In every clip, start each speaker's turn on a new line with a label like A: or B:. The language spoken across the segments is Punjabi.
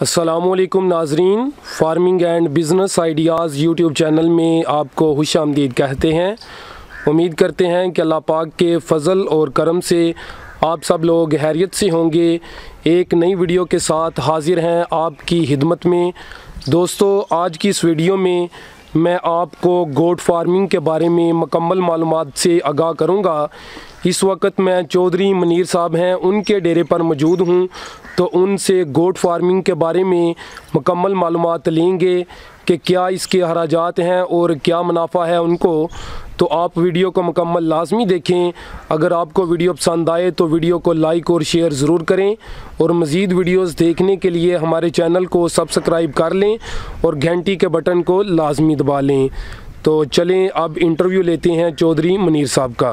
A: अस्सलामुअलैकुम नाजरीन, farming and business ideas YouTube channel में आपको खुश आमदीद कहते हैं। उम्मीद करते हैं कि अल्लाह पाक के फ़ज़ल और करम से आप सब लोग खैरियत से होंगे। एक नई वीडियो के साथ हाज़िर हैं आपकी खिदमत में। दोस्तों, आज की इस वीडियो में मैं आपको गोट फार्मिंग के बारे में मुकम्मल मालूमात से आगाह करूँगा। इस वक्त मैं चौधरी मुनीर साहब हैं, उनके डेरे पर मौजूद हूँ, तो उनसे गोट फार्मिंग के बारे में मुकम्मल मालूमात लेंगे कि क्या इसके अखराजात हैं और क्या मुनाफा है उनको। तो आप वीडियो को मुकम्मल लाजमी देखें। अगर आपको वीडियो पसंद आए तो वीडियो को लाइक और शेयर ज़रूर करें और मज़ीद वीडियोस देखने के लिए हमारे चैनल को सब्सक्राइब कर लें और घंटी के बटन को लाजमी दबा लें। तो चलें अब इंटरव्यू लेते हैं चौधरी मुनीर साहब का।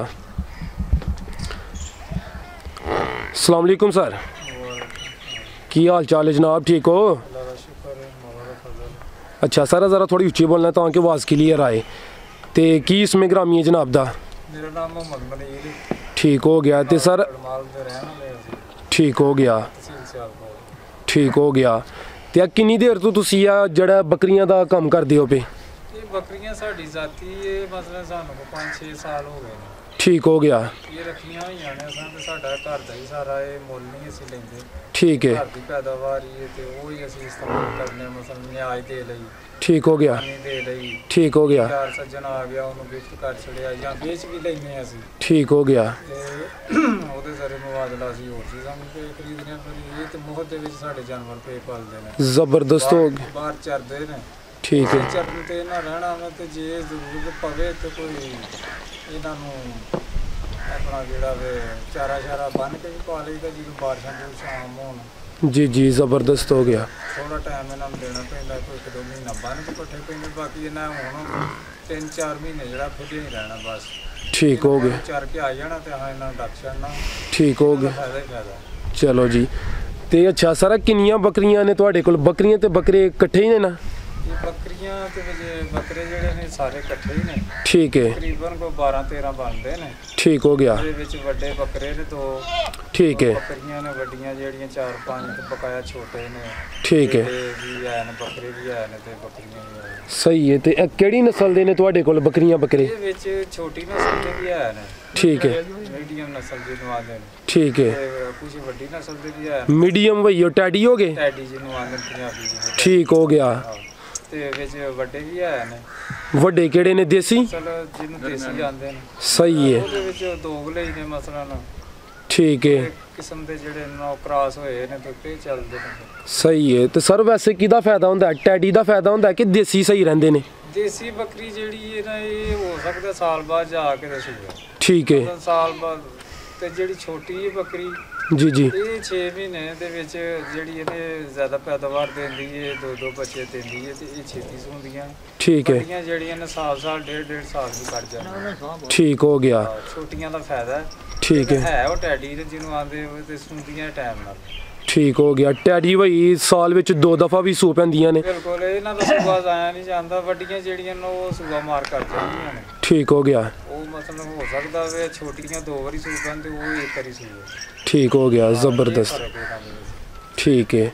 A: अस्सलाम वालेकुम सर, की हाल चाल है जनाब, ठीक हो? अच्छा सर, ज़रा थोड़ी उच्ची बोलना ताकि आवाज़ क्लीयर आए। तो की इसमें ग्रामी है जनाब दा?
B: मेरा नाम मोहम्मद मनीर।
A: ठीक हो गया। तो सर ठीक हो गया, ठीक हो गया। तो किन्नी देर तो तुसी जड़ा बकरियां दा काम करदे हो पे?
B: ये बकरियां साडी जाती है, मतलब सानू 5-6 साल हो गए ने।
A: ठीक हो गया।
B: ये रखियां होईयां ने असां ते साडा घर दा ही सारा ये मुੱਲ नहीं असीं लेंदे।
A: ठीक है,
B: घर दी पैदावार ही है ते वो ही असीं इस्तेमाल करने, मतलब न्याज दे लई,
A: ठीक हो गया,
B: पानी दे लई,
A: ठीक हो गया,
B: यार सज्जन आ गया ਉਹਨੂੰ गिफ्ट कर छड़िया ਜਾਂ बेच भी ਲੈਨੇ ਅਸੀਂ।
A: ठीक हो गया।
B: ਤੇ ਉਹਦੇ ਸਾਰੇ ਮੁਬਾਦਲਾ ਅਸੀਂ ਹੋਰ ਚੀਜ਼ਾਂ ਵੀ ਤੇ ਖਰੀਦਨੇ ਆ, ਪਰ ਇਹ ਤੇ ਮੁਹੱਤ ਦੇ ਵਿੱਚ ਸਾਡੇ ਜਾਨਵਰ ਪੇ ਪਾਲਦੇ ਨੇ।
A: ज़बरदस्त हो गया।
B: ਬਾਹਰ ਚਰਦੇ ਨੇ।
A: ठीक है,
B: ਚਰਨ ਤੇ ਨਾ ਰਹਿਣਾ ਵਾ ਤੇ ਜੇ ਜ਼ਰੂਰਤ ਪਵੇ ਤੇ ਕੋਈ ਇਹਨਾਂ ਨੂੰ ਆਪਣਾ ਜਿਹੜਾ ਵੇ ਚਾਰਾ ਸ਼ਾਰਾ ਬੰਨ ਕੇ ਵੀ ਪਾ ਲਈਦਾ ਜਦੋਂ ਬਾਰਿਸ਼ਾਂ ਦੀ ਸ਼ਾਮ ਹੋਣ।
A: जी जी, ज़बरदस्त हो गया।
B: ਥੋੜਾ ਟਾਈਮ ਇਹਨਾਂ ਨੂੰ ਦੇਣਾ ਪੈਂਦਾ, ਕੋਈ 1-2 ਮਹੀਨਾ ਬੰਨ ਕੇ ਪੱਠੇ ਪੈਂਦੇ, ਬਾਕੀ ਇਹਨਾਂ ਹੁਣ 3-4 ਮਹੀਨੇ ਜਿਹੜਾ ਖੁੱਲੇ ਹੀ ਰਹਿਣਾ ਬਸ।
A: ठीक हो गया,
B: ਚਰ ਕੇ ਆ ਜਾਣਾ ਤੇ ਹਾਂ ਇਹਨਾਂ ਨੂੰ ਡੱਕ ਛੱਡਣਾ,
A: ठीक हो गया।
B: ਫਾਇਦਾ ਹੀ ਫਾਇਦਾ।
A: चलो जी। तो अच्छा सर, किन्नियां बकरियां ने तुहाडे कोल? बकरियां ते बकरे इकट्ठे ही ने ना?
B: ਇਹ ਬੱਕਰੀਆਂ ਤੇ ਬੱਕਰੇ ਜਿਹੜੇ ਨੇ ਸਾਰੇ ਇਕੱਠੇ ਹੀ ਨੇ।
A: ठीक है,
B: ਤਕਰੀਬਨ ਕੋਈ 12-13 ਬਣਦੇ ਨੇ।
A: ठीक हो गया।
B: ਇਹਦੇ ਵਿੱਚ ਵੱਡੇ ਬੱਕਰੇ ਨੇ 2,
A: ठीक है,
B: ਬੱਕਰੀਆਂ ਨੇ ਵੱਡੀਆਂ ਜਿਹੜੀਆਂ 4-5 ਤੇ ਬਕਾਇਆ ਛੋਟੇ ਨੇ।
A: ठीक है,
B: ਤੇ ਵੀ ਹੈ ਨੇ, ਬੱਕਰੇ ਵੀ ਹੈ ਨੇ ਤੇ ਬੱਕਰੀਆਂ ਵੀ ਹੈ।
A: सही है। तो किहड़ी नस्ल दे ने तुहाडे कोल बकरियां बकरे?
B: ਇਹਦੇ ਵਿੱਚ ਛੋਟੀ ਨਸਲ ਦੇ ਵੀ ਹੈ ਨੇ।
A: ठीक है,
B: ਮੀਡੀਅਮ ਨਸਲ ਦੇ ਨਵਾਦੇ ਨੇ
A: ठीक है।
B: ਤੇ ਕੁਝ ਵੱਡੀ ਨਸਲ ਦੇ ਵੀ ਹੈ।
A: मीडियम वही हो, टैडी हो गए?
B: ਟੈਡੀ ਜਿਹਨੂੰ ਆਂਦੇ ਪੰਜਾਬੀ ਵਿੱਚ।
A: ठीक हो गया।
B: ਤੇ ਵਿੱਚ ਵੱਡੇ ਵੀ ਹੈ ਨੇ।
A: वड्डे किहड़े ने? देसी?
B: ਚਲੋ ਜਿਹਨੂੰ ਦੇਸੀ ਆਂਦੇ ਨੇ।
A: सही है,
B: ਉਹਦੇ ਵਿੱਚ ਦੋਗਲੇ ਹੀ ਨੇ ਮਸਲਨ।
A: ठीक है,
B: ਕਿਸਮ ਦੇ ਜਿਹੜੇ ਨੌ ਕ੍ਰਾਸ ਹੋਏ ਨੇ ਤੇ ਉੱਤੇ ਚੱਲਦੇ ਨੇ।
A: सही है। तो सर वैसे किहदा फायदा हुंदा है? टैडी दा फायदा हुंदा है कि देसी सही रहिंदे ने?
B: ਦੇਸੀ ਬੱਕਰੀ ਜਿਹੜੀ ਹੈ ਨਾ, ਇਹ ਹੋ ਸਕਦਾ ਸਾਲ ਬਾਅਦ ਜਾ ਕੇ ਦੱਸੂਗਾ।
A: ठीक है,
B: ਸਾਲ ਬਾਅਦ। ਤੇ ਜਿਹੜੀ ਛੋਟੀ ਹੈ ਬੱਕਰੀ,
A: जी जी,
B: ਇਹ 6 ਮਹੀਨੇ ਦੇ ਵਿੱਚ ਜਿਹੜੀ ਇਹਨੇ ਜ਼ਿਆਦਾ ਪੈਦਾਵਾਰ ਦਿੰਦੀ ਹੈ, 2-2 ਬੱਚੇ ਦਿੰਦੀ ਹੈ ਤੇ ਇਹ ਛੇਤੀ ਸੂੰਦੀਆਂ।
A: ठीक है,
B: ਵੱਡੀਆਂ ਜਿਹੜੀਆਂ ਨੇ ਸਾਲ-ਸਾਲ, 1.5 ਸਾਲ ਵੀ ਕੱਢ ਜਾਂਦੀਆਂ।
A: ठीक हो गया,
B: ਛੋਟੀਆਂ ਦਾ ਫਾਇਦਾ
A: ठीक है,
B: ਹੈ। ਉਹ ਟੈਡੀ ਤੇ ਜਿਹਨੂੰ ਆਂਦੇ ਉਹ ਤੇ ਸੂੰਦੀਆਂ ਟਾਈਮ ਨਾਲ।
A: ठीक हो गया। टैडी भाई साल विच 2 दफा भी सू पैंदियां ने?
B: ਬਿਲਕੁਲ, ਇਹਨਾਂ ਦਾ ਸੂਆ ਆਇਆ ਨਹੀਂ ਜਾਂਦਾ। ਵੱਡੀਆਂ ਜਿਹੜੀਆਂ ਨੇ ਉਹ ਸੂਆ ਮਾਰ ਕਰ ਜਾਂਦੀਆਂ ਨੇ।
A: ठीक हो गया,
B: ਉਹ ਮਤਲਬ ਹੋ ਸਕਦਾ ਵੇ ਛੋਟੀਆਂ 2 ਵਾਰੀ ਸੂ ਪੈਂਦੇ, ਉਹ 1 ਵਾਰੀ ਸੂਏ।
A: ठीक हो गया, ज़बरदस्त। ठीक है।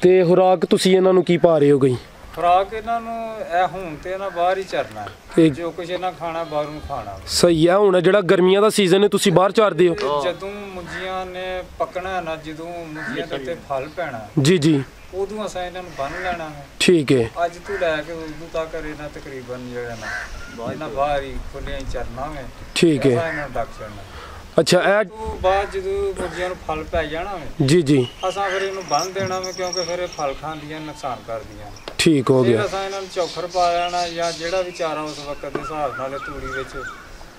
A: तो खुराक तुसी इन्हां नूं की पा रहे हो गई?
B: ਖੁਰਾਕ ਇਹਨਾਂ ਨੂੰ ਇਹ ਹੁਣ ਤੇ ਨਾ ਬਾਹਰ ਹੀ ਚਰਨਾ ਹੈ।
A: ਇਹ
B: ਜੋ ਕੁਝ ਇਹਨਾਂ ਖਾਣਾ ਬਾਹਰੋਂ ਖਾਣਾ।
A: सही है। हुण जिहड़ा गर्मियां दा सीजन है तुसी बाहर चारदे हो?
B: ਜਦੋਂ ਮੁੰਜੀਆਂ ਨੇ ਪੱਕਣਾ ਨਾ, ਜਦੋਂ ਮੁੰਜੀਆਂ ਦੇ ਉੱਤੇ ਫਲ ਪੈਣਾ,
A: जी जी,
B: ਉਦੋਂ ਅਸਾਂ ਇਹਨਾਂ ਨੂੰ ਬੰਨ ਲੈਣਾ ਹੈ।
A: ठीक है,
B: ਅੱਜ ਤੋਂ ਲੈ ਕੇ ਉਦੋਂ ਤੱਕ ਇਹਨਾਂ ਤਕਰੀਬਨ ਜਿਹੜਾ ਨਾ ਇਹਨਾਂ ਬਾਹਰ ਹੀ ਖੁੱਲਿਆਂ ਹੀ ਚਰਨਾ ਹੈ।
A: ठीक है।
B: ਅਸਾਂ ਇਹਨਾਂ ਨੂੰ ਡੱਕ ਛੱਡਣਾ।
A: अच्छा ए
B: ਤੋਂ ਬਾਅਦ ਜਦੋਂ ਮੁੰਜੀਆਂ ਨੂੰ ਫਲ ਪੈ ਜਾਣਾ ਹੈ,
A: जी जी,
B: ਅਸਾਂ ਫਿਰ ਇਹਨੂੰ ਬੰਨ ਦੇਣਾ ਹੈ, ਕਿਉਂਕਿ ਫਿਰ ਇਹ ਫਲ ਖਾਂਦੀਆਂ, ਨੁਕਸਾਨ ਕਰਦੀਆਂ।
A: ठीक हो
B: ਫਿਰ
A: गया,
B: ਅਸਾਂ ਇਹਨਾਂ ਨੂੰ ਚੌਖਰ ਪਾ ਲੈਣਾ, ਜਾਂ ਜਿਹੜਾ ਵੀ ਚਾਰਾ ਉਸ ਵਕਤ ਦੇ ਹਿਸਾਬ ਨਾਲ ਤੂੜੀ ਵਿੱਚ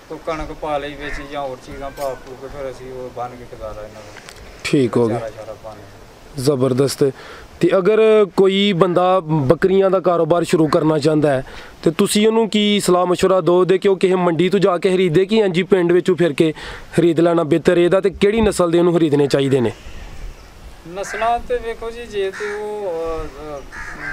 B: ਕੋਈ ਕਣਕ ਪਾ ਲਈ ਵਿੱਚ ਜਾਂ ਹੋਰ ਚੀਜ਼ਾਂ ਪਾ ਪੂ ਕੇ ਫਿਰ ਅਸੀਂ ਉਹ ਬੰਨ ਕੇ ਖਿਲਾਰਾ ਇਹਨਾਂ ਨੂੰ।
A: ठीक हो गया,
B: ਚਾਰਾ ਚਾਰਾ ਪਾਣੀ।
A: ज़बरदस्त। तो अगर कोई बंदा बकरियां का कारोबार शुरू करना चाहता है तो तुसी उन्होंने की सलाह मशवरा दो दे कि किसी मंडी तो जाके खरीदे कि इंजी पिंड विचों फिर के खरीद लेना बेहतर है? तो किहड़ी नस्ल दे उन्होंने खरीदने चाहिए ने?
B: ਨਸਲਾਂ ਤੇ ਵੇਖੋ ਜੀ, ਜੇ ਤੇ ਉਹ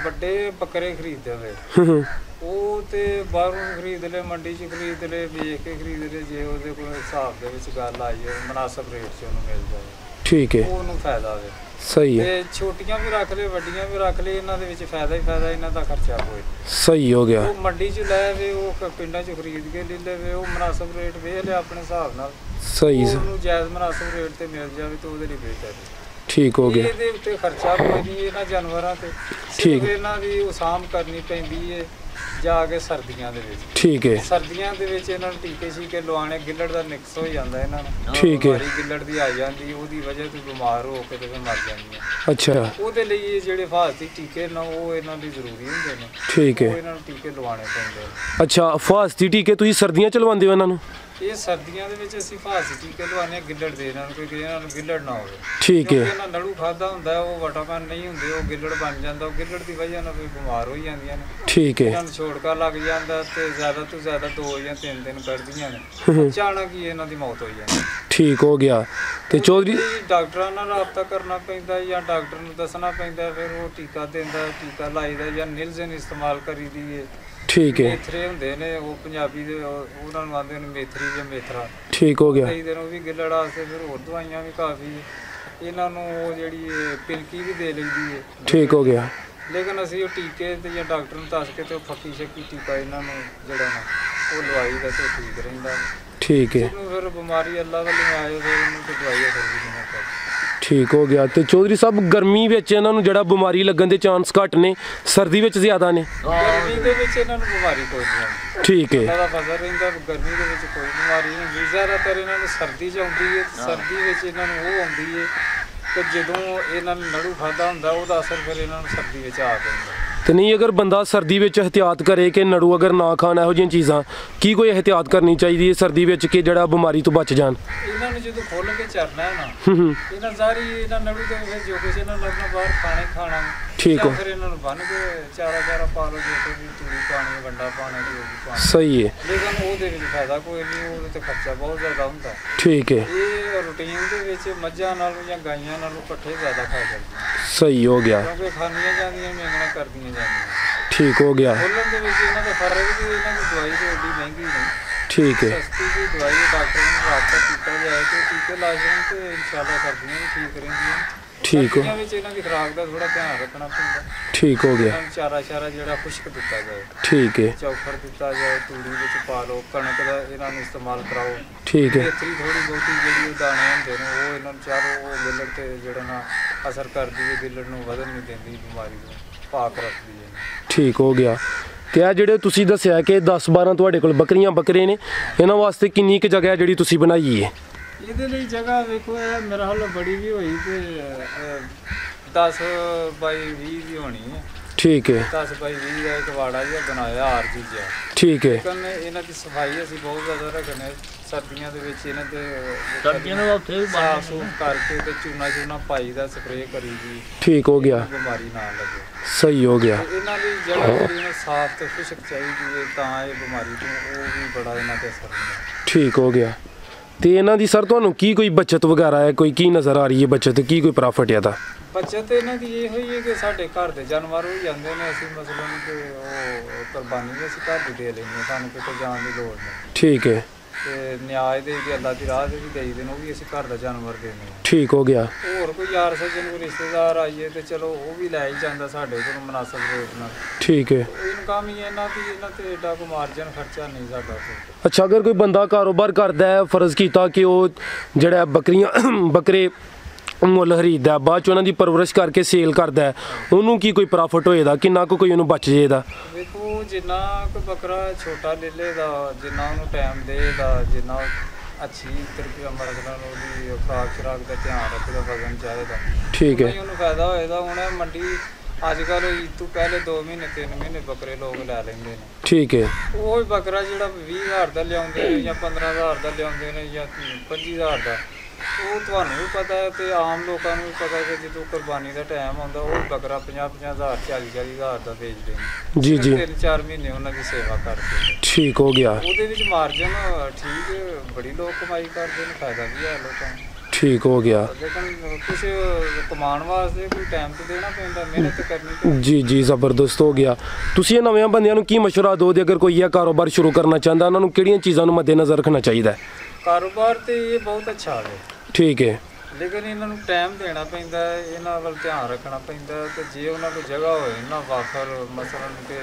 B: ਵੱਡੇ ਬੱਕਰੇ ਖਰੀਦਦੇ ਹੋਵੇ ਉਹ ਤੇ ਬਾਹਰੋਂ ਖਰੀਦ ਲੈ, ਮੰਡੀ 'ਚ ਖਰੀਦ ਲੈ, ਵੇਚ ਕੇ ਖਰੀਦ ਲੈ। ਜੇ ਉਹਦੇ ਕੋਲ ਹਿਸਾਬ ਦੇ ਵਿੱਚ ਗੱਲ ਆਈ ਹੈ, ਮੁਨਾਸਬ ਰੇਟ 'ਚ ਉਹਨੂੰ ਮਿਲ ਜਾਵੇ।
A: ਠੀਕ ਹੈ,
B: ਉਹਨੂੰ ਫਾਇਦਾ ਹੋਵੇ।
A: ਸਹੀ ਹੈ,
B: ਤੇ ਛੋਟੀਆਂ ਵੀ ਰੱਖ ਲਏ ਵੱਡੀਆਂ ਵੀ ਰੱਖ ਲਏ, ਇਹਨਾਂ ਦੇ ਵਿੱਚ ਫਾਇਦਾ ਹੀ ਫਾਇਦਾ, ਇਹਨਾਂ ਦਾ ਖਰਚਾ ਕੋਈ।
A: ਸਹੀ ਹੋ ਗਿਆ।
B: ਉਹ ਮੰਡੀ 'ਚ ਲੈ ਵੇ, ਉਹ ਪਿੰਡਾਂ 'ਚ ਖਰੀਦ ਕੇ ਲੈ ਲਵੇ, ਉਹ ਮੁਨਾਸਬ ਰੇਟ ਵੇਖ ਲਿਆ ਆਪਣੇ ਹਿਸਾਬ ਨਾਲ,
A: ਸਹੀ
B: ਉਹਨੂੰ ਜਾਇਜ਼ ਮੁਨਾਸਬ ਰੇਟ ਤੇ ਮਿਲ ਜਾਵੇ ਤਾਂ ਉਹਦੇ ਲਈ ਬਿਹਤਰ ਹੈ।
A: ਠੀਕ ਹੋ ਗਿਆ।
B: ਇਹਦੇ ਉੱਤੇ ਖਰਚਾ ਕੋਈ ਨਹੀਂ ਇਹਨਾਂ ਜਾਨਵਰਾਂ ਤੇ,
A: ਠੀਕ।
B: ਇਹਨਾਂ ਦੀ ਉਸਾਮ ਕਰਨੀ ਪੈਂਦੀ ਹੈ ਜਾ ਕੇ ਸਰਦੀਆਂ ਦੇ ਵਿੱਚ।
A: ਠੀਕ ਹੈ,
B: ਸਰਦੀਆਂ ਦੇ ਵਿੱਚ ਇਹਨਾਂ ਨੂੰ ਟੀਕੇ ਸ਼ੀਕੇ ਲਵਾਉਣੇ, ਗਿੱਲੜ ਦਾ ਨਿਕਸ ਹੋ ਜਾਂਦਾ ਇਹਨਾਂ ਨੂੰ।
A: ਠੀਕ ਹੈ।
B: ਬਿਮਾਰੀ ਗਿੱਲੜ ਦੀ ਆ ਜਾਂਦੀ, ਉਹਦੀ ਵਜ੍ਹਾ ਤੋਂ ਬਿਮਾਰ ਹੋ ਕੇ ਤੇ ਫਿਰ ਮਰ ਜਾਂਦੀਆਂ।
A: ਅੱਛਾ,
B: ਉਹਦੇ ਲਈ ਇਹ ਜਿਹੜੇ ਹਿਫਾਜ਼ਤੀ ਟੀਕੇ ਨੇ ਉਹ ਇਹਨਾਂ ਲਈ ਜ਼ਰੂਰੀ ਹੁੰਦੇ ਨੇ।
A: ਠੀਕ
B: ਉਹ
A: ਹੈ।
B: ਇਹਨਾਂ ਨੂੰ ਟੀਕੇ ਲਵਾਉਣੇ ਪੈਂਦੇ ਨੇ।
A: ਅੱਛਾ, ਹਿਫਾਜ਼ਤੀ ਟੀਕੇ ਤੁਸੀਂ ਸਰਦੀਆਂ ਚ ਲਵਾਉਂਦੇ ਹੋ ਇਹਨਾਂ ਨੂੰ?
B: ਇਹ ਸਰਦੀਆਂ ਦੇ ਵਿੱਚ ਅਸੀਂ ਹਿਫਾਜ਼ਤੀ ਟੀਕੇ ਲਵਾਉਂਦੇ ਹਾਂ ਗਿੱਲੜ ਦੇ, ਇਹਨਾਂ ਨੂੰ ਕੋਈ ਇਹਨਾਂ ਨੂੰ ਗਿੱਲੜ ਨਾ ਹੋਵੇ।
A: ਠੀਕ ਹੈ।
B: ਕਿਉਂਕਿ ਇਹਨਾਂ ਨਲੂ ਖਾਦਾ ਹੁੰਦਾ, ਉਹ ਵਟਾਪਨ ਨਹੀਂ ਹੁੰਦੇ, ਉਹ ਗਿੱਲੜ ਬਣ ਜਾਂਦਾ, ਉਹ ਗਿੱਲੜ ਦੀ ਵਜ੍ਹਾ ਨਾਲ ਵੀ ਬਿਮਾਰ ਹੋ ਜਾਂਦੀਆਂ ਨੇ।
A: ਠੀਕ ਹੈ।
B: ਇਹਨਾਂ ਨੂੰ ਛੋੜਕਾ ਲੱਗ ਜਾਂਦਾ ਤੇ ਜ਼ਿਆਦਾ ਤੋਂ ਜ਼ਿਆਦਾ 2 ਜਾਂ 3 ਦਿਨ ਕੱਢਦੀਆਂ ਨੇ, ਅਚਾਨਕ ਹੀ ਇਹਨਾਂ ਦੀ ਮੌਤ ਹੋ ਜਾਂਦੀ।
A: ਠੀਕ ਹੋ ਗਿਆ। ਤੇ ਚੌਧਰੀ
B: ਡਾਕਟਰਾਂ ਨਾਲ ਰਾਬਤਾ ਕਰਨਾ ਪੈਂਦਾ ਜਾਂ ਡਾਕਟਰ ਨੂੰ ਦੱਸਣਾ ਪੈਂਦਾ, ਫਿਰ ਉਹ ਟੀਕਾ ਦਿੰਦਾ, ਟੀਕਾ ਲਾਈਦਾ ਜਾਂ ਨਿਲਜ਼ਨ ਇਸਤੇਮਾਲ ਕਰੀਦੀ ਹੈ।
A: ਠੀਕ ਹੈ।
B: ਮੇਥਰੇ ਹੁੰਦੇ ਨੇ, ਉਹ ਪੰਜਾਬੀ ਦੇ ਉਹਨਾਂ ਨੂੰ ਆਉਂਦੇ ਨੇ ਮੇਥਰੀ ਜਾਂ ਮੇਥਰਾ।
A: ਠੀਕ ਹੋ ਗਿਆ।
B: ਕਈ ਦਿਨ ਉਹ ਵੀ ਗਿੱਲੜ ਵਾਸਤੇ, ਫਿਰ ਹੋਰ ਦਵਾਈਆਂ ਵੀ ਕਾਫੀ ਇਹਨਾਂ ਨੂੰ ਉਹ ਜਿਹੜੀ ਪਿਲਕੀ ਵੀ ਦੇ ਲਈਦੀ ਹੈ।
A: ਠੀਕ ਹੋ ਗਿਆ।
B: ਲੇਕਿਨ ਅਸੀਂ ਉਹ ਟੀਕੇ ਤੇ ਜਾਂ ਡਾਕਟਰ ਨੂੰ ਦੱਸ ਕੇ ਤੇ ਉਹ ਫੱਕੀ ਸ਼ੱਕੀ ਟੀਕਾ ਇਹਨਾਂ ਨੂੰ ਜਿਹੜਾ ਨਾ ਉਹ ਲਵਾਈ ਦਾ ਤੇ ਠੀਕ ਰਹਿੰਦਾ।
A: ਠੀਕ ਹੈ।
B: ਜਿਹਨੂੰ ਫਿਰ ਬਿਮਾਰੀ ਅੱਲਾ ਵੱਲੋਂ ਆਏ ਫਿਰ ਉਹਨੂੰ ਤੇ ਦਵਾਈ ਅਸਰ ਵੀ ਨਹੀਂ ਕਰਦੀ।
A: ਠੀਕ ਹੋ ਗਿਆ। ਤੇ ਚੌਧਰੀ ਸਾਹਿਬ ਗਰਮੀ ਵਿੱਚ ਇਹਨਾਂ ਨੂੰ ਜਿਹੜਾ ਬਿਮਾਰੀ ਲੱਗਣ ਦੇ ਚਾਂਸ ਘੱਟ ਨੇ, ਸਰਦੀ ਵਿੱਚ ਜ਼ਿਆਦਾ ਨੇ?
B: ਗਰਮੀ ਦੇ ਵਿੱਚ ਇਹਨਾਂ ਨੂੰ ਬਿਮਾਰੀ ਕੋਈ ਨਹੀਂ ਆਉਂਦੀ।
A: ਠੀਕ ਹੈ।
B: ਇਹਨਾਂ ਦਾ ਫਸਲ ਰਹਿੰਦਾ, ਗਰਮੀ ਦੇ ਵਿੱਚ ਕੋਈ ਬਿਮਾਰੀ ਨਹੀਂ ਹੁੰਦੀ। ਜ਼ਿਆਦਾਤਰ ਇਹਨਾਂ ਨੂੰ ਸਰਦੀ 'ਚ ਆਉਂਦੀ ਹੈ। ਸਰਦੀ ਵਿੱਚ ਇਹਨਾਂ ਨੂੰ ਉਹ ਆਉਂਦੀ ਹੈ ਕਿ ਜਦੋਂ ਇਹਨਾਂ ਨੂੰ ਨੜੂ ਖਾਦਾ ਹੁੰਦਾ, ਉਹਦਾ ਅਸਰ ਫਿਰ ਇਹਨਾਂ ਨੂੰ ਸਰਦੀ ਵਿੱਚ ਆ ਪੈਂਦਾ।
A: ਤੇ ਨਹੀਂ, ਅਗਰ ਬੰਦਾ ਸਰਦੀ ਵਿੱਚ ਇਹਤਿਆਤ ਕਰੇ ਕਿ ਨੜੂ ਅਗਰ ਨਾ ਖਾਣ, ਇਹੋ ਜਿਹੀਆਂ ਚੀਜ਼ਾਂ, ਕੀ ਕੋਈ ਇਹਤਿਆਤ ਕਰਨੀ ਚਾਹੀਦੀ ਹੈ ਸਰਦੀ ਵਿੱਚ ਕਿ ਜਿਹੜਾ ਬਿਮਾਰੀ ਤੋਂ ਬਚ ਜਾਣ?
B: ਇਹਨਾਂ ਨੂੰ ਜਦੋਂ ਖੋਲ ਕੇ ਚਰਨਾ ਹੈ ਨਾ, ਇਹਨਾਂ ਸਾਰੀ ਇਹਨਾਂ ਨੜੂ ਦੇ ਵਿੱਚ ਜੋ ਕੁਛ ਇਹਨਾਂ ਨੂੰ ਲੱਭਣਾ ਬਾਹਰ ਖਾਣੇ ਖਾਣਾ।
A: ਠੀਕ ਹੋ।
B: ਫਿਰ ਇਹਨਾਂ ਨੂੰ ਬੰਨ ਕੇ ਚਾਰਾ ਪਾ ਲਓ, ਜੋ ਕੋਈ ਵੀ ਤੂੜੀ ਪਾਣੀ, ਵੰਡਾ ਪਾਣਾ, ਜੋ ਵੀ ਪਾਣਾ।
A: ਸਹੀ ਹੈ।
B: ਲੇਕਿਨ ਉਹਦੇ ਵਿੱਚ ਫਾਇਦਾ ਕੋਈ ਨਹੀਂ, ਉਹਦੇ ਤੇ ਖਰਚਾ ਬਹੁਤ ਜ਼ਿਆਦਾ ਹੁੰਦਾ।
A: ਠੀਕ ਹੈ।
B: ਇਹ ਰੂਟੀਨ ਦੇ ਵਿੱਚ ਮੱਝਾਂ ਨਾਲੋਂ ਜਾਂ ਗਾਈਆਂ ਨਾਲੋਂ ਇਕੱਠੇ ਜ਼ਿਆਦਾ ਖਾ ਜਾਂਦੀਆਂ,
A: ਸਹੀ ਹੋ ਗਿਆ।
B: ਕਿਉਂਕਿ ਖਾਣੀਆਂ ਜਾਂਦੀਆਂ, ਮੇਂਗਣਾ ਕਰਦੀਆਂ ਜਾਂਦੀਆਂ।
A: ਠੀਕ ਹੋ ਗਿਆ।
B: ਖੋਲਣ ਦੇ ਵਿੱਚ ਇਹਨਾਂ ਦਾ ਫਰਕ ਵੀ, ਇਹਨਾਂ ਦੀ ਦਵਾਈ ਤੇ ਏਡੀ ਮਹਿੰਗੀ ਨਹੀਂ।
A: ਠੀਕ ਹੈ।
B: ਸਸਤੀ ਦੀ ਦਵਾਈ ਡਾਕਟਰ ਨੂੰ ਰਾਬਤਾ ਕੀਤਾ ਜਾਏ ਤੇ ਟੀਕੇ ਲਾ ਜਾਣ ਤੇ ਇਨਸ਼ਾਅੱਲਾ ਸਰਦੀਆਂ ਵੀ ਠੀਕ ਰਹਿੰਦੀਆਂ।
A: ਠੀਕ ਹੋ।
B: ਸਰਦੀਆਂ ਵਿੱਚ ਇਹਨਾਂ ਦੀ ਖੁਰਾਕ ਦਾ ਥੋੜਾ ਧਿਆਨ ਰੱਖਣਾ ਪੈਂਦਾ।
A: ਠੀਕ ਹੋ ਗਿਆ।
B: ਇਹਨਾਂ ਨੂੰ ਚਾਰਾ ਜਿਹੜਾ ਖੁਸ਼ਕ ਦਿੱਤਾ ਜਾਏ,
A: ਠੀਕ ਹੈ।
B: ਚੌਫਰ ਦਿੱਤਾ ਜਾਏ, ਤੂੜੀ ਵਿੱਚ ਪਾ ਲਓ, ਕਣਕ ਦਾ ਇਹਨਾਂ ਨੂੰ ਇਸਤੇਮਾਲ ਕਰਾਓ।
A: ਠੀਕ ਹੈ।
B: ਮੇਥਰੀ ਥੋੜੀ ਬਹੁਤੀ ਜਿਹੜੀ ਉਹ ਦਾਣੇ ਹੁੰਦੇ ਨੇ, ਉਹ ਇਹਨਾਂ ਨੂੰ ਚਾਰੋ, ਉਹ ਗਿੱਲੜ ਤੇ ਜਿਹੜਾ ਨਾ ਅਸਰ ਕਰਦੀ ਹੈ, ਗਿੱਲੜ ਨੂੰ ਵਧਣ ਨਹੀਂ ਦਿੰਦੀ, ਬਿਮਾਰੀ ਨੂੰ ਪਾਕ ਰੱਖਦੀ ਹੈ।
A: ਠੀਕ ਹੋ ਗਿਆ। ਤੇ ਆ ਜਿਹੜੇ ਤੁਸੀਂ ਦੱਸਿਆ ਕਿ 10-12 ਤੁਹਾਡੇ ਕੋਲ ਬੱਕਰੀਆਂ ਬੱਕਰੇ ਨੇ, ਇਹਨਾਂ ਵਾਸਤੇ ਕਿੰਨੀ ਕੁ ਜਗ੍ਹਾ ਜਿਹੜੀ ਤੁਸੀਂ ਬਣਾਈ ਹੈ?
B: ਇਹਦੇ ਲਈ ਜਗ੍ਹਾ ਵੇਖੋ, ਇਹ ਮੇਰਾ ਹਾਲ ਬੜੀ ਵੀ ਹੋਈ ਤੇ 10 ਬਾਈ 20 ਦੀ ਹੋਣੀ ਹੈ।
A: ਠੀਕ ਹੈ।
B: 10 ਬਾਈ 20 ਦਾ ਇੱਕ ਵਾੜਾ ਜਿਹਾ ਬਣਾਇਆ ਆਰਜੀ ਜਿਹਾ।
A: ਠੀਕ ਹੈ।
B: ਲੇਕਿਨ ਇਹਨਾਂ ਦੀ ਸਫਾਈ ਅਸੀਂ ਬਹੁਤ ਜ਼ਿਆਦਾ ਰੱਖਦੇ ਹਾਂ। ਸਰਦੀਆਂ ਦੇ ਵਿੱਚ ਇਹਨਾਂ ਤੇ
C: ਸਰਦੀਆਂ ਨੂੰ ਉੱਥੇ ਵੀ
B: ਸਾਫ ਸੂਫ ਕਰਕੇ ਤੇ ਚੂਨਾ ਪਾਈ ਦਾ, ਸਪਰੇਅ ਕਰੀ ਦੀ।
A: ਠੀਕ ਹੋ ਗਿਆ।
B: ਬਿਮਾਰੀ ਨਾ ਲੱਗੇ।
A: ਸਹੀ ਹੋ ਗਿਆ।
B: ਤੇ ਇਹਨਾਂ ਦੀ ਜਗ੍ਹਾ ਜਿਹੜੀ ਨਾ ਸਾਫ ਤੇ ਖੁਸ਼ਕ ਚਾਹੀਦੀ ਹੈ, ਤਾਂ ਇਹ ਬਿਮਾਰੀ ਤੋਂ ਉਹ ਵੀ ਬੜਾ ਇਹਨਾਂ ਤੇ ਅਸਰ ਹੁੰਦਾ।
A: ਠੀਕ ਹੋ ਗਿਆ। ਤੇ ਇਹਨਾਂ ਦੀ ਸਰ ਤੁਹਾਨੂੰ ਕੀ ਕੋਈ ਬੱਚਤ ਵਗੈਰਾ ਹੈ, ਕੋਈ ਕੀ ਨਜ਼ਰ ਆ ਰਹੀ ਹੈ ਬੱਚਤ, ਕੀ ਕੋਈ ਪ੍ਰੋਫਿਟ ਇਹਦਾ?
B: ਬੱਚਤ ਇਹਨਾਂ ਦੀ ਇਹ ਹੋਈ ਹੈ ਕਿ ਸਾਡੇ ਘਰ ਦੇ ਜਾਨਵਰ ਹੋ ਜਾਂਦੇ ਨੇ, ਅਸੀਂ ਮਸਲਨ ਕਿ ਉਹ ਕੁਰਬਾਨੀ ਵੀ ਅਸੀਂ ਘਰ ਦੀ ਦੇ ਲੈਂਦੇ ਹਾਂ, ਸਾਨੂੰ ਕਿਤੇ ਜਾਣ ਦੀ ਲੋੜ ਨਹੀਂ।
A: ਠੀਕ ਹੈ।
B: ਤੇ ਨਿਆਜ਼ ਦੇ ਵੀ ਅੱਲਾ ਦੀ ਰਾਹ ਦੇ ਵੀ ਦੇਈਦੇ ਨੇ, ਉਹ ਵੀ ਅਸੀਂ ਘਰ ਦਾ ਜਾਨਵਰ ਦੇਣੇ ਆ।
A: ਠੀਕ ਹੋ ਗਿਆ।
B: ਹੋਰ ਕੋਈ ਯਾਰ ਸੱਜਣ ਕੋਈ ਰਿਸ਼ਤੇਦਾਰ ਆਈਏ ਤੇ ਚਲੋ ਉਹ ਵੀ ਲੈ ਹੀ ਜਾਂਦਾ ਸਾਡੇ ਕੋਲ ਮੁਨਾਸਬ ਰੇਟ ਨਾਲ।
A: ਠੀਕ ਹੈ।
B: ਇਨਕਮ ਹੀ ਇਹਨਾਂ ਦੀ, ਇਹਨਾਂ ਤੇ ਏਡਾ ਕੋਈ ਮਾਰਜਨ ਖਰਚਾ ਨਹੀਂ ਸਾਡਾ ਕੋਈ।
A: ਅੱਛਾ, ਅਗਰ ਕੋਈ ਬੰਦਾ ਕਾਰੋਬਾਰ ਕਰਦਾ ਹੈ, ਫਰਜ਼ ਕੀਤਾ ਕਿ ਉਹ ਜਿਹੜਾ ਬੱਕਰੇ ਮੁੱਲ ਖਰੀਦਦਾ, ਬਾਅਦ 'ਚ ਉਹਨਾਂ ਦੀ ਪਰਵਰਿਸ਼ ਕਰਕੇ ਸੇਲ ਕਰਦਾ ਹੈ, ਉਹਨੂੰ ਕੀ ਕੋਈ ਪ੍ਰੋਫਿਟ ਹੋਏਦਾ, ਕਿੰਨਾ ਕੁ ਕੋਈ ਉਹਨੂੰ ਬਚ ਜਾਏਦਾ?
B: ਵੇਖੋ, ਜਿੰਨਾ ਕੁ ਬੱਕਰਾ ਛੋਟਾ ਲੈ ਲੇਦਾ, ਜਿੰਨਾ ਉਹਨੂੰ ਟਾਈਮ ਦੇਦਾ, ਜਿੰਨਾ ਅੱਛੀ ਤਰੀਕੇ ਨਾਲ ਰੱਖਦਾ, ਉਹਦੀ ਖੁਰਾਕ ਦਾ ਧਿਆਨ ਰੱਖਦਾ, ਵਜ਼ਨ ਚਾਹੀਦਾ।
A: ਠੀਕ ਹੈ।
B: ਉਹਨੂੰ ਫਾਇਦਾ ਹੋਏਦਾ। ਹੁਣ ਮੰਡੀ ਅੱਜ ਕੱਲ੍ਹ ਈਦ ਤੋਂ ਪਹਿਲੇ 2 ਮਹੀਨੇ 3 ਮਹੀਨੇ ਬੱਕਰੇ ਲੋਕ ਲੈ ਲੈਂਦੇ ਨੇ।
A: ਠੀਕ ਹੈ।
B: ਉਹ ਹੀ ਬੱਕਰਾ ਜਿਹੜਾ 20,000 ਦਾ ਲਿਆਉਂਦੇ ਨੇ ਜਾਂ 15,000 ਦਾ ਲਿਆਉਂਦੇ ਨੇ ਜਾਂ 25,000 ਦਾ, ਉਹ ਤੁਹਾਨੂੰ ਵੀ ਪਤਾ ਹੈ ਤੇ ਆਮ ਲੋਕਾਂ ਨੂੰ ਵੀ ਪਤਾ ਹੈ ਕਿ ਜਦੋਂ ਕੁਰਬਾਨੀ ਦਾ ਟਾਈਮ ਆਉਂਦਾ, ਉਹ ਬੱਕਰਾ 50,000 40,000 ਦਾ ਵੇਚਦੇ ਨੇ।
A: ਜੀ ਜੀ।
B: 3-4 ਮਹੀਨੇ ਉਹਨਾਂ ਦੀ ਸੇਵਾ ਕਰਦੇ।
A: ਠੀਕ ਹੋ ਗਿਆ।
B: ਉਹਦੇ ਵਿੱਚ ਮਾਰਜਨ ਠੀਕ, ਬੜੀ ਲੋਕ ਕਮਾਈ ਕਰਦੇ ਨੇ, ਫਾਇਦਾ ਵੀ ਹੈ ਲੋਕਾਂ ਨੂੰ।
A: ਠੀਕ ਹੋ ਗਿਆ।
B: ਲੇਕਿਨ ਕੁਝ ਕਮਾਉਣ ਵਾਸਤੇ ਕੋਈ ਟਾਈਮ ਤਾਂ ਦੇਣਾ ਪੈਂਦਾ, ਮਿਹਨਤ ਕਰਨੀ ਪੈਂਦੀ।
A: ਜੀ ਜੀ, ਜ਼ਬਰਦਸਤ ਹੋ ਗਿਆ। ਤੁਸੀਂ ਇਹ ਨਵੇਂ ਬੰਦਿਆਂ ਨੂੰ ਕੀ ਮਸ਼ਵਰਾ ਦਿਓਗੇ, ਅਗਰ ਕੋਈ ਇਹ ਕਾਰੋਬਾਰ ਸ਼ੁਰੂ ਕਰਨਾ ਚਾਹੁੰਦਾ, ਉਹਨਾਂ ਨੂੰ ਕਿਹੜੀਆਂ ਚੀਜ਼ਾਂ ਨੂੰ ਮੱਦੇਨਜ਼ਰ ਰੱਖਣਾ ਚਾਹੀਦਾ ਹੈ?
B: ਕਾਰੋਬਾਰ ਤੇ ਇਹ ਬਹੁਤ ਅੱਛਾ ਹੈ।
A: ਠੀਕ ਹੈ।
B: ਲੇਕਿਨ ਇਹਨਾਂ ਨੂੰ ਟਾਈਮ ਦੇਣਾ ਪੈਂਦਾ ਹੈ, ਇਹਨਾਂ ਵੱਲ ਧਿਆਨ ਰੱਖਣਾ ਪੈਂਦਾ ਹੈ ਤੇ ਜੇ ਉਹਨਾਂ ਕੋਲ ਜਗ੍ਹਾ ਹੋਏ ਨਾ ਵਾਫਰ ਮਸਲਨ ਕਿ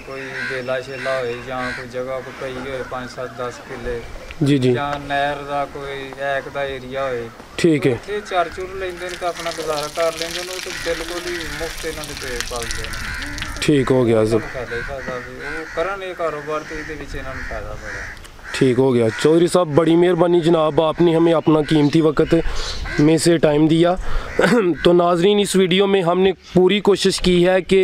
B: ਕੋਈ ਵੇਲਾ ਛੇਲਾ ਹੋਏ ਜਾਂ ਕੋਈ ਜਗ੍ਹਾ ਕੋਈ ਪਈ ਹੋਏ 5-7-10 ਕਿੱਲੇ
A: जी जी
B: ਜਾਂ ਨਹਿਰ ਦਾ ਕੋਈ ਐਕ ਦਾ ਏਰੀਆ ਹੋਏ
A: ठीक है
B: ਇਹ ਚਰ ਚੁਰ ਲੈਂਦੇ ਨੇ ਤਾਂ ਆਪਣਾ ਗੁਜ਼ਾਰਾ ਕਰ ਲੈਂਦੇ ਨੇ ਉਹ ਤਾਂ ਬਿਲਕੁਲ ਹੀ ਮੁਫਤ ਇਹਨਾਂ ਦੇ ਪੇਟ ਪਾਲਦੇ ਨੇ
A: ठीक हो गया जब
B: ਫਾਇਦਾ ਹੀ ਫਾਇਦਾ ਵੀ ਉਹ ਕਰਨ ਇਹ ਕਾਰੋਬਾਰ ਤੇ ਇਹਦੇ ਵਿੱਚ ਇਹਨਾਂ ਨੂੰ ਫਾਇਦਾ ਬੜਾ
A: ठीक हो गया। चौधरी साहब बड़ी मेहरबानी जनाब, आपने हमें अपना कीमती वक्त में से टाइम दिया। तो नाजरीन इस वीडियो में हमने पूरी कोशिश की है कि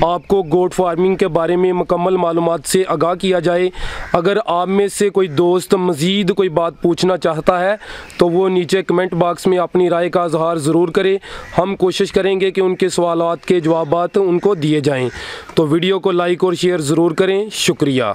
A: आपको गोट फार्मिंग के बारे में मुकम्मल मालूमात से आगाह किया जाए। अगर आप में से कोई दोस्त मज़ीद कोई बात पूछना चाहता है तो वो नीचे कमेंट बॉक्स में अपनी राय का इजहार ज़रूर करे। हम कोशिश करेंगे कि उनके सवालात के जवाबात उनको दिए जाएँ। तो वीडियो को लाइक और शेयर ज़रूर करें। शुक्रिया।